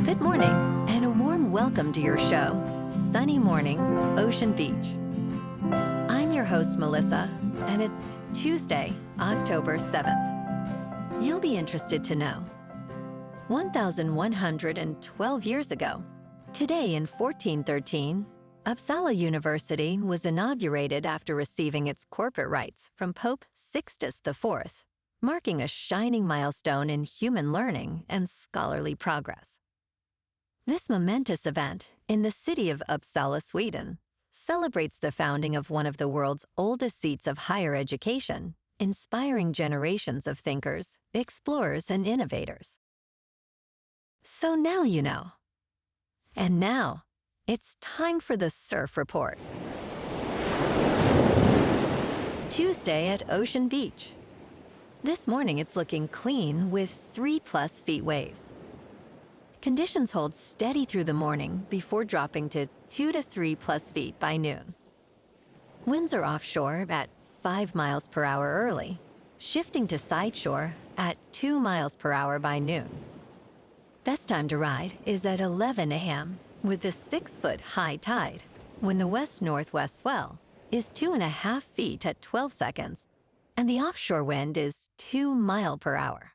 Good morning, and a warm welcome to your show, Sunny Mornings, Ocean Beach. I'm your host, Melissa, and it's Tuesday, October 7th. You'll be interested to know 1,112 years ago, today in 1413, Uppsala University was inaugurated after receiving its corporate rights from Pope Sixtus IV, marking a shining milestone in human learning and scholarly progress. This momentous event in the city of Uppsala, Sweden, celebrates the founding of one of the world's oldest seats of higher education, inspiring generations of thinkers, explorers, and innovators. So now you know. And now, it's time for the Surf Report. Tuesday at Ocean Beach. This morning it's looking clean with 3+ feet waves. Conditions hold steady through the morning before dropping to 2 to 3+ feet by noon. Winds are offshore at 5 miles per hour early, shifting to sideshore at 2 miles per hour by noon. Best time to ride is at 11 a.m. with a 6-foot high tide, when the west-northwest swell is 2.5 feet at 12 seconds, and the offshore wind is 2 miles per hour.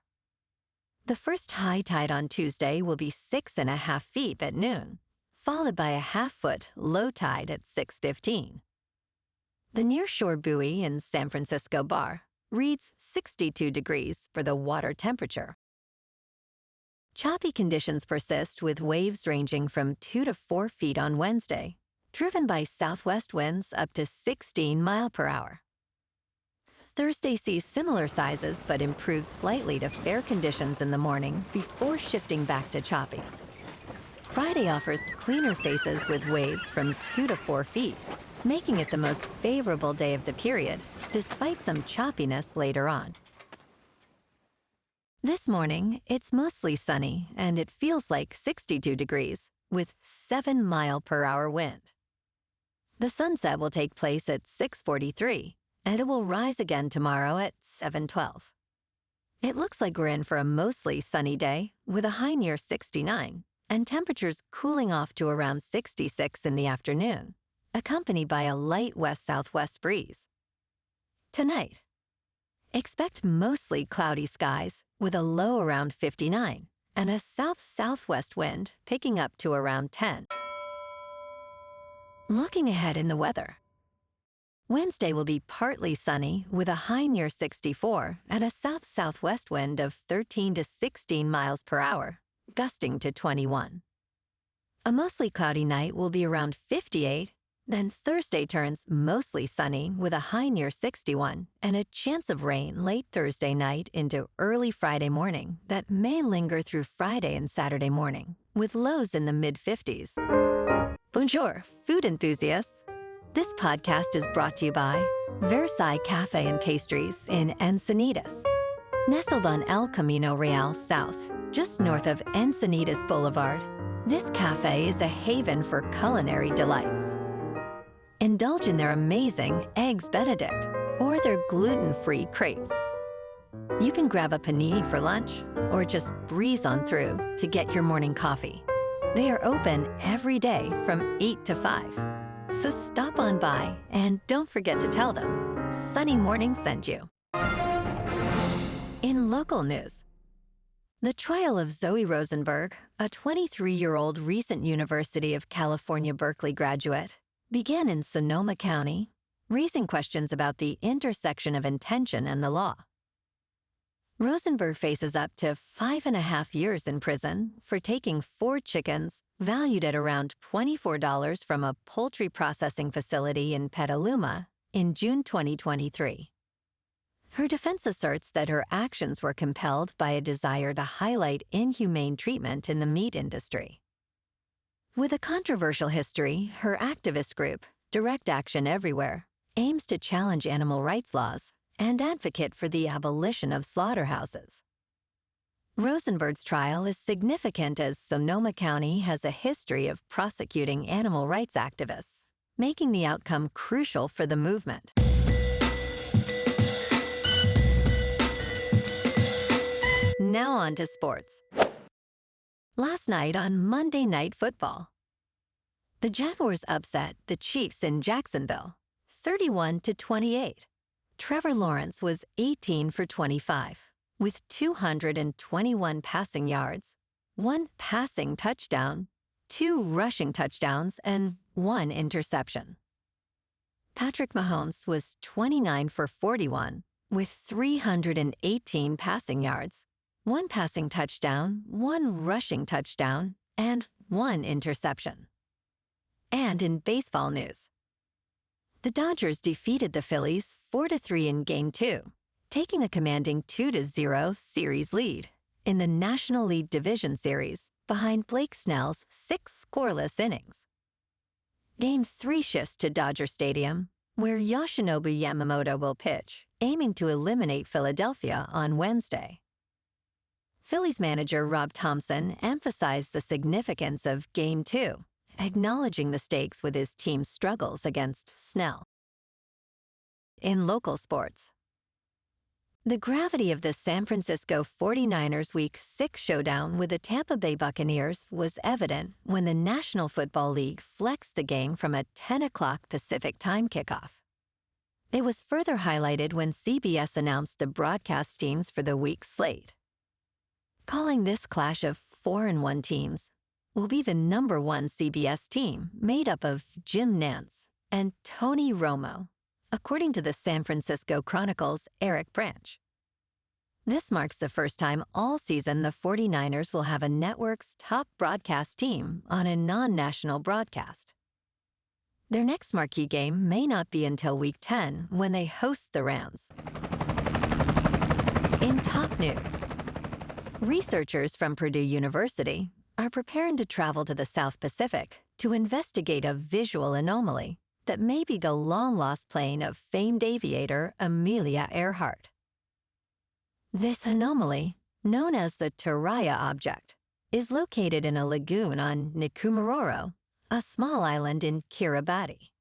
The first high tide on Tuesday will be 6.5 feet at noon, followed by a 1/2-foot low tide at 6:15. The nearshore buoy in San Francisco Bar reads 62 degrees for the water temperature. Choppy conditions persist with waves ranging from 2 to 4 feet on Wednesday, driven by southwest winds up to 16 miles per hour. Thursday sees similar sizes but improves slightly to fair conditions in the morning before shifting back to choppy. Friday offers cleaner faces with waves from 2 to 4 feet, making it the most favorable day of the period, despite some choppiness later on. This morning, it's mostly sunny and it feels like 62 degrees with 7 mile per hour wind. The sunset will take place at 6:43, and it will rise again tomorrow at 7:12. It looks like we're in for a mostly sunny day with a high near 69 and temperatures cooling off to around 66 in the afternoon, accompanied by a light west-southwest breeze. Tonight, expect mostly cloudy skies with a low around 59 and a south-southwest wind picking up to around 10. Looking ahead in the weather, Wednesday will be partly sunny with a high near 64 and a south-southwest wind of 13 to 16 miles per hour, gusting to 21. A mostly cloudy night will be around 58, then Thursday turns mostly sunny with a high near 61 and a chance of rain late Thursday night into early Friday morning that may linger through Friday and Saturday morning, with lows in the mid-50s. Bonjour, food enthusiasts. This podcast is brought to you by Versailles Cafe and Pastries in Encinitas. Nestled on El Camino Real South, just north of Encinitas Boulevard, this cafe is a haven for culinary delights. Indulge in their amazing Eggs Benedict or their gluten-free crepes. You can grab a panini for lunch or just breeze on through to get your morning coffee. They are open every day from 8 to 5. So stop on by and don't forget to tell them Sunny Morning sent you. In local news, the trial of Zoe Rosenberg, a 23-year-old recent University of California, Berkeley graduate, began in Sonoma County, raising questions about the intersection of intention and the law. Rosenberg faces up to 5.5 years in prison for taking 4 chickens valued at around $24 from a poultry processing facility in Petaluma in June 2023. Her defense asserts that her actions were compelled by a desire to highlight inhumane treatment in the meat industry. With a controversial history, her activist group, Direct Action Everywhere, aims to challenge animal rights laws and advocate for the abolition of slaughterhouses. Rosenberg's trial is significant as Sonoma County has a history of prosecuting animal rights activists, making the outcome crucial for the movement. Now on to sports. Last night on Monday Night Football, the Jaguars upset the Chiefs in Jacksonville, 31-28. Trevor Lawrence was 18 for 25, with 221 passing yards, 1 passing touchdown, 2 rushing touchdowns, and 1 interception. Patrick Mahomes was 29 for 41, with 318 passing yards, 1 passing touchdown, 1 rushing touchdown, and 1 interception. And in baseball news, the Dodgers defeated the Phillies 4-3 in Game 2, taking a commanding 2-0 series lead in the National League Division Series behind Blake Snell's 6 scoreless innings. Game 3 shifts to Dodger Stadium, where Yoshinobu Yamamoto will pitch, aiming to eliminate Philadelphia on Wednesday. Phillies manager Rob Thompson emphasized the significance of Game 2, acknowledging the stakes with his team's struggles against Snell. In local sports, the gravity of the San Francisco 49ers Week 6 showdown with the Tampa Bay Buccaneers was evident when the National Football League flexed the game from a 10 o'clock Pacific time kickoff. It was further highlighted when CBS announced the broadcast teams for the week's slate, calling this clash of 4-1 teams will be the number 1 CBS team made up of Jim Nantz and Tony Romo, according to the San Francisco Chronicle's Eric Branch. This marks the first time all season the 49ers will have a network's top broadcast team on a non-national broadcast. Their next marquee game may not be until Week 10 when they host the Rams. In top news, researchers from Purdue University are preparing to travel to the South Pacific to investigate a visual anomaly that may be the long-lost plane of famed aviator Amelia Earhart. This anomaly, known as the Turaya object, is located in a lagoon on Nikumaroro, a small island in Kiribati.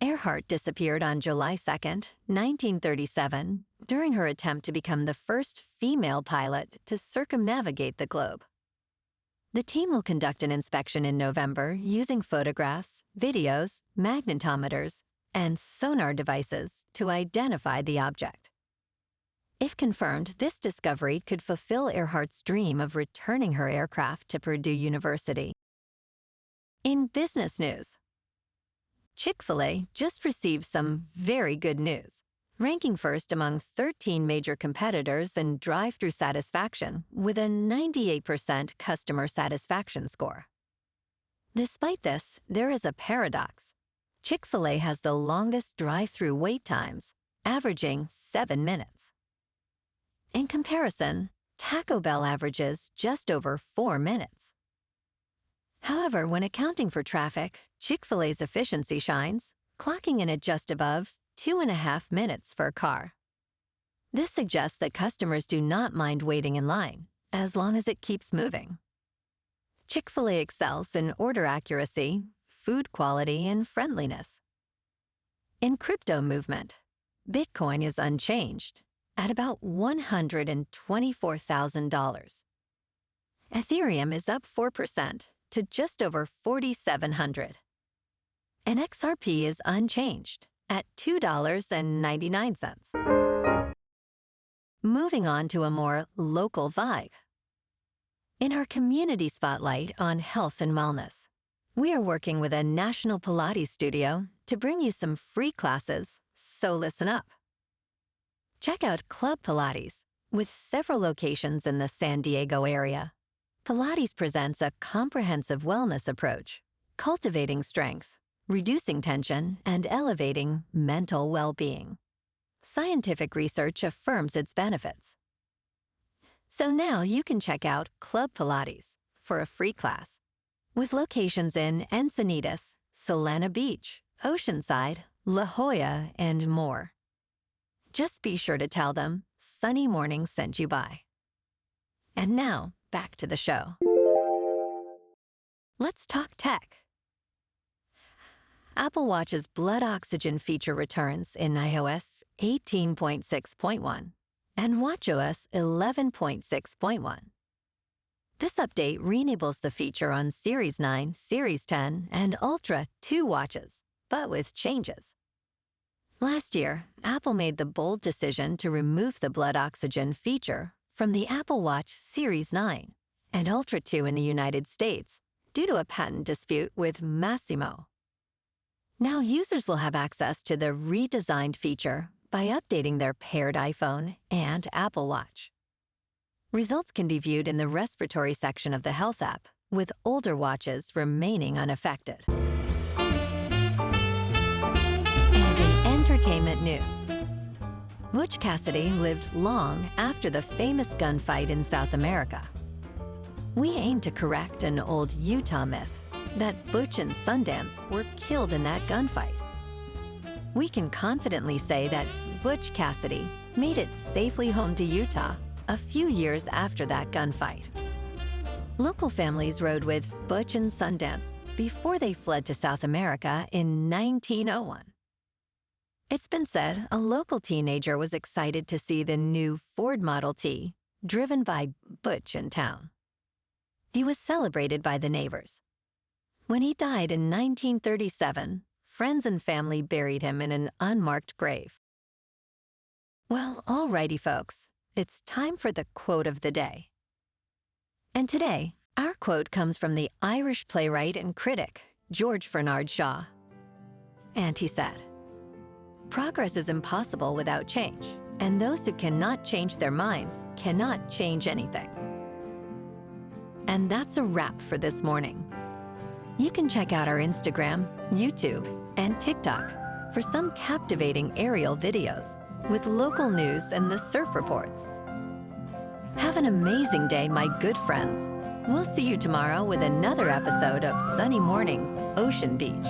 Earhart disappeared on July 2, 1937, during her attempt to become the first female pilot to circumnavigate the globe. The team will conduct an inspection in November using photographs, videos, magnetometers, and sonar devices to identify the object. If confirmed, this discovery could fulfill Earhart's dream of returning her aircraft to Purdue University. In business news, Chick-fil-A just received some very good news, ranking first among 13 major competitors in drive-thru satisfaction with a 98% customer satisfaction score. Despite this, there is a paradox. Chick-fil-A has the longest drive-thru wait times, averaging 7 minutes. In comparison, Taco Bell averages just over 4 minutes. However, when accounting for traffic, Chick-fil-A's efficiency shines, clocking in at just above 2.5 minutes for a car. This suggests that customers do not mind waiting in line, as long as it keeps moving. Chick-fil-A excels in order accuracy, food quality, and friendliness. In crypto movement, Bitcoin is unchanged, at about $124,000. Ethereum is up 4% to just over 4,700. And XRP is unchanged at $2.99. Moving on to a more local vibe. In our community spotlight on health and wellness, we are working with a national Pilates studio to bring you some free classes, so listen up. Check out Club Pilates, with several locations in the San Diego area. Pilates presents a comprehensive wellness approach, cultivating strength, reducing tension, and elevating mental well-being. Scientific research affirms its benefits. So now you can check out Club Pilates for a free class, with locations in Encinitas, Solana Beach, Oceanside, La Jolla, and more. Just be sure to tell them Sunny Morning sent you by. And now, back to the show. Let's talk tech. Apple Watch's blood oxygen feature returns in iOS 18.6.1 and watchOS 11.6.1. This update re-enables the feature on Series 9, Series 10, and Ultra 2 watches, but with changes. Last year, Apple made the bold decision to remove the blood oxygen feature from the Apple Watch Series 9 and Ultra 2 in the United States due to a patent dispute with Masimo. Now users will have access to the redesigned feature by updating their paired iPhone and Apple Watch. Results can be viewed in the respiratory section of the Health app, with older watches remaining unaffected. And in entertainment news, Butch Cassidy lived long after the famous gunfight in South America. We aim to correct an old Utah myth that Butch and Sundance were killed in that gunfight. We can confidently say that Butch Cassidy made it safely home to Utah a few years after that gunfight. Local families rode with Butch and Sundance before they fled to South America in 1901. It's been said a local teenager was excited to see the new Ford Model T driven by Butch in town. He was celebrated by the neighbors. When he died in 1937, friends and family buried him in an unmarked grave. Well, alrighty, folks. It's time for the quote of the day. And today, our quote comes from the Irish playwright and critic, George Bernard Shaw. And he said, "Progress is impossible without change, and those who cannot change their minds cannot change anything." And that's a wrap for this morning. You can check out our Instagram, YouTube, and TikTok for some captivating aerial videos with local news and the surf reports. Have an amazing day, my good friends. We'll see you tomorrow with another episode of Sunny Mornings, Ocean Beach.